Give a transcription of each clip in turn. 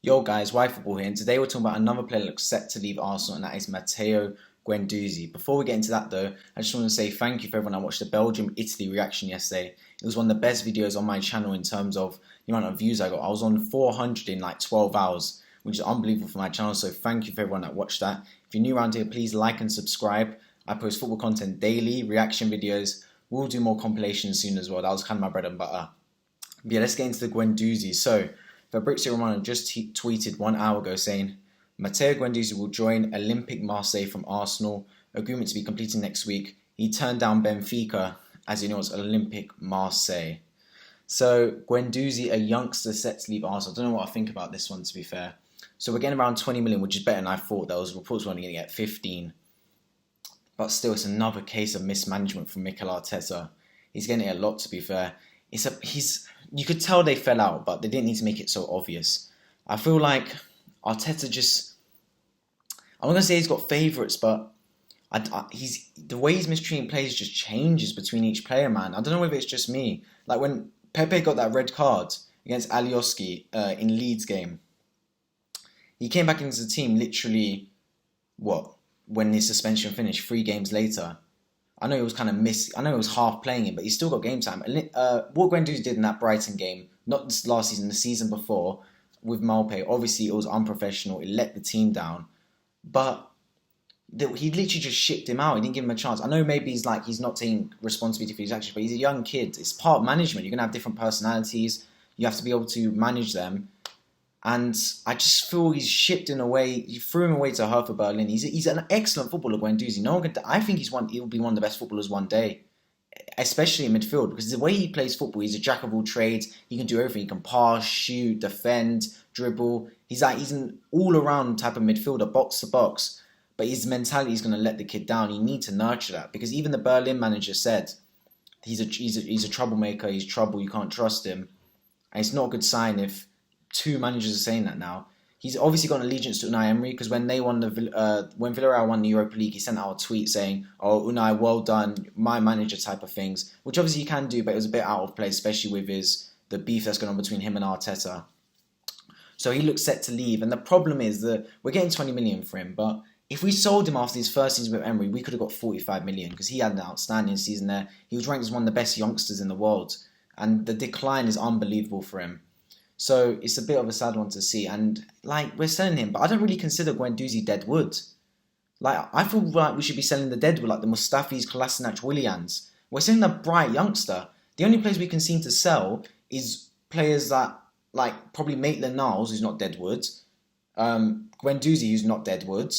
Yo guys, why football here? And today we're talking about another player that looks set to leave Arsenal, and that is Matteo Guendouzi. Before we get into that though, I just want to say thank you for everyone that watched the Belgium-Italy reaction yesterday. It was one of the best videos on my channel in terms of the amount of views I got. I was on 400 in like 12 hours, which is unbelievable for my channel, so thank you for everyone that watched that. If you're new around here, please like and subscribe. I post football content daily, reaction videos. We'll do more compilations soon as well. That was kind of my bread and butter. But yeah, let's get into the Guendouzi. So, Fabrizio Romano just tweeted 1 hour ago saying, Matteo Guendouzi will join Olympique Marseille from Arsenal. Agreement to be completed next week. He turned down Benfica, as he knows, Olympique Marseille. So, Guendouzi, a youngster set to leave Arsenal. I don't know what I think about this one, to be fair. So, we're getting around 20 million, which is better than I thought. There was reports we're only going to get 15. But still, it's another case of mismanagement from Mikel Arteta. He's getting it a lot, to be fair. You could tell they fell out, but they didn't need to make it so obvious. I feel like Arteta just, I'm not going to say he's got favourites, but the way he's mistreating players just changes between each player, man. I don't know whether it's just me. Like when Pepe got that red card against Alioski in Leeds game, he came back into the team literally, when his suspension finished, 3 games later. I know he was I know he was half playing him, but he's still got game time. What Guendouzi did in that Brighton game, not this last season, the season before, with Malpe, obviously it was unprofessional. It let the team down. But he literally just shipped him out. He didn't give him a chance. I know maybe he's not taking responsibility for his actions, but he's a young kid. It's part of management. You're going to have different personalities. You have to be able to manage them. And I just feel he's shipped in a way. He threw him away to Hertha Berlin. He's an excellent footballer, Guendouzi. I think he'll be one of the best footballers one day, especially in midfield, because the way he plays football, he's a jack of all trades. He can do everything. He can pass, shoot, defend, dribble. He's an all-around type of midfielder, box to box. But his mentality is going to let the kid down. You need to nurture that, because even the Berlin manager said he's a troublemaker. He's trouble. You can't trust him, and it's not a good sign if 2 managers are saying that now. He's obviously got an allegiance to Unai Emery, because when when Villarreal won the Europa League, he sent out a tweet saying, "Oh, Unai, well done, my manager," type of things, which obviously he can do, but it was a bit out of place, especially with the beef that's going on between him and Arteta. So he looks set to leave, and the problem is that we're getting 20 million for him, but if we sold him after his first season with Emery, we could have got 45 million, because he had an outstanding season there. He was ranked as one of the best youngsters in the world, and the decline is unbelievable for him. So it's a bit of a sad one to see. And we're selling him, but I don't really consider Guendouzi dead wood. I feel like we should be selling the dead wood, like the Mustafis, Kolasinac, Willians. We're selling a bright youngster. The only players we can seem to sell is players that probably Maitland-Niles, who's not dead wood, Guendouzi, who's not dead wood.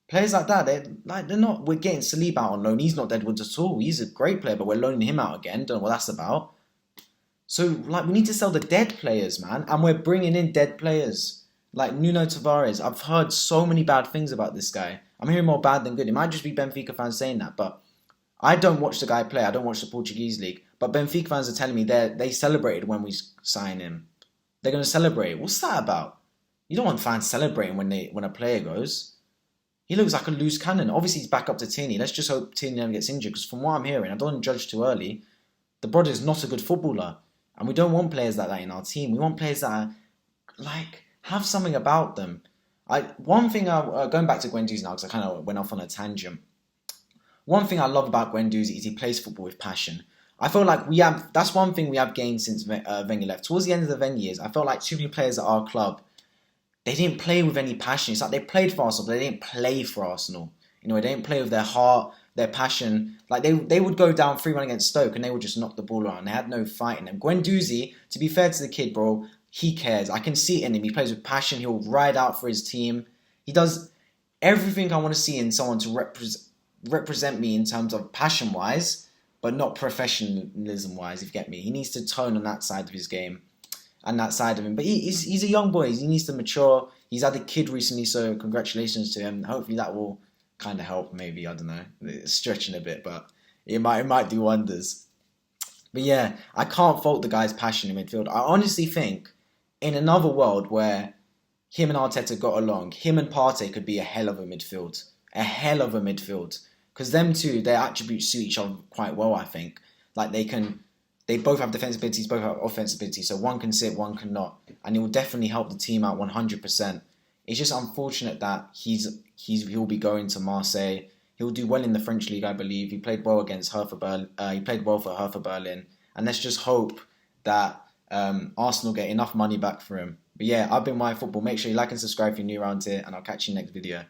Players like that, they're not. We're getting Saliba out on loan. He's not dead wood at all. He's a great player, but we're loaning him out again. Don't know what that's about. So, we need to sell the dead players, man. And we're bringing in dead players. Like Nuno Tavares. I've heard so many bad things about this guy. I'm hearing more bad than good. It might just be Benfica fans saying that, but I don't watch the guy play. I don't watch the Portuguese league. But Benfica fans are telling me they celebrated when we signed him. They're going to celebrate. What's that about? You don't want fans celebrating when a player goes. He looks like a loose cannon. Obviously, he's back up to Tierney. Let's just hope Tierney never gets injured, because from what I'm hearing, I don't want to judge too early, the brother's not a good footballer. And we don't want players like that in our team. We want players that are, have something about them. Going back to Guendouzi now, because I kind of went off on a tangent. One thing I love about Guendouzi is he plays football with passion. I feel like that's one thing we have gained since Wenger left. Towards the end of the Wenger years, I felt like too many players at our club, they didn't play with any passion. It's like they played for Arsenal, but they didn't play for Arsenal. They didn't play with their heart, their passion. They would go down 3-1 against Stoke and they would just knock the ball around. They had no fight in them. Guendouzi, to be fair to the kid, bro, he cares. I can see it in him. He plays with passion. He'll ride out for his team. He does everything I want to see in someone to represent me in terms of passion-wise, but not professionalism-wise, if you get me. He needs to tone on that side of his game and that side of him. But he's a young boy. He needs to mature. He's had a kid recently, so congratulations to him. Hopefully that will kind of help, maybe. I don't know. It's stretching a bit, but it might do wonders. But yeah, I can't fault the guy's passion in midfield. I honestly think in another world where him and Arteta got along, him and Partey could be a hell of a midfield. A hell of a midfield. Because them two, their attributes suit each other quite well, I think. They can they both have defensive abilities, both have offensive abilities. So one can sit, one cannot, and it will definitely help the team out 100%. It's just unfortunate that he'll be going to Marseille. He'll do well in the French league, I believe. He played well against Hertha Berlin. He played well for Hertha Berlin, and let's just hope that Arsenal get enough money back for him. But yeah, I've been My Football. Make sure you like and subscribe if you're new around here, and I'll catch you next video.